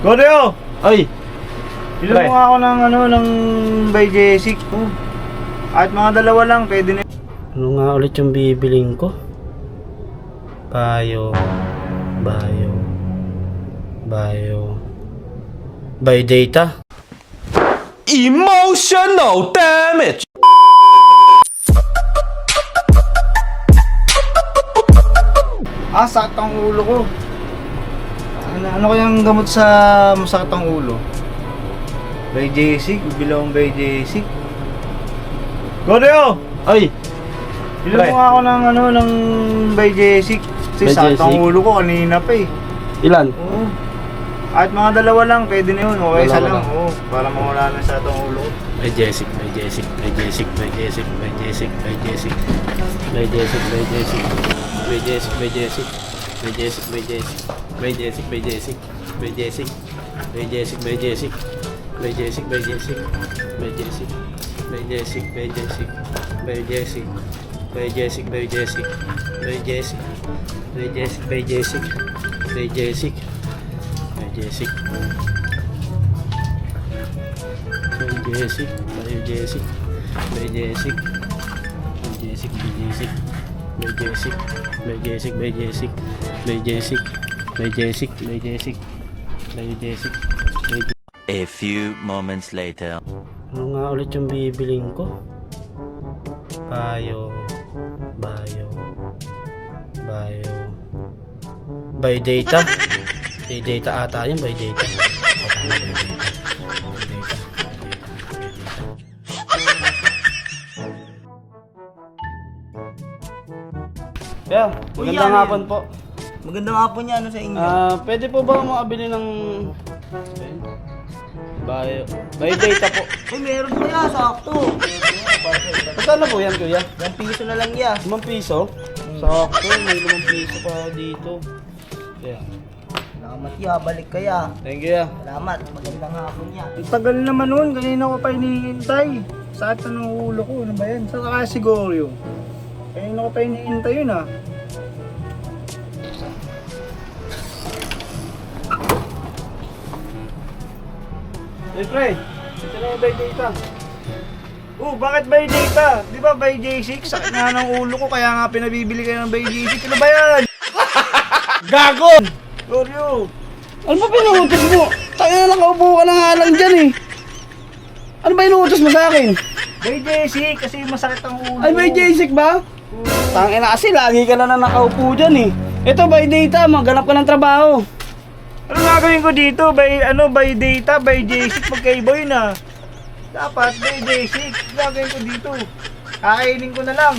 Goryo! Ay! Bilo mo nga ako ng by Jessic. At mga dalawa lang, pwede na. Ano nga ulit yung bibiling ko? Bayo. By data. Emotional damage. Sakit ang ulo ko. Ano kayang gamot sa masakit ang ulo? By Jessic, bibilong by Jessic. Goryo! Ay! Bilo mo nga ako ng by Jessic. Kasi By sakit ang Jessic? ulo ko kanina pa eh. Ilan? Oo. At mga dalawa lang, pwede na yun. Okay, isa Dalawa lang. lang. Oo, para mawala na sa itong ulo ko. By Jessic. A few moments later. Ano nga ulit yung bibiling ko? Bayo. By data? By data ata yun, by data. Yeah, magandang hapon po. Magandang hapon niya sa inyo. Pwede po ba makabili ng by data po? Meron po yan, sakto. Magkano po yan, kuya? 1 piso na lang yan. 5 piso? Sakto, may 5 piso pa dito. Yeah. Salamat ya, balik kaya. Thank you, yeah. Salamat, magandang hapon niya. Tagal naman nun, kanina ko pa hinihintay. Sakit na ng ulo ko, ano ba yan? Saan ka si Goryo? Kanina ko pa hinihintay yun ah. Hey, pre, ito na yung by data. Bakit by data? Di ba by J6? Sakit nga ng ulo ko, kaya nga pinabibili kayo ng by J6. Ano ba yan? Gago! Goryo! Ano ba pinuutos mo? Tayo na nakaupo ka na nga lang dyan eh. Ano ba inuutos mo sa akin? By J6, kasi masakit ang ulo. Ay, by J6 ba? Tangina kasi, lagi ka na nakaupo dyan eh. Ito, by data, maghanap ka ng trabaho. Ano gagawin ko dito? By data, by J6, magkaiba yun ah. Dapat by J6, gagawin ko dito. Kakainin ko na lang.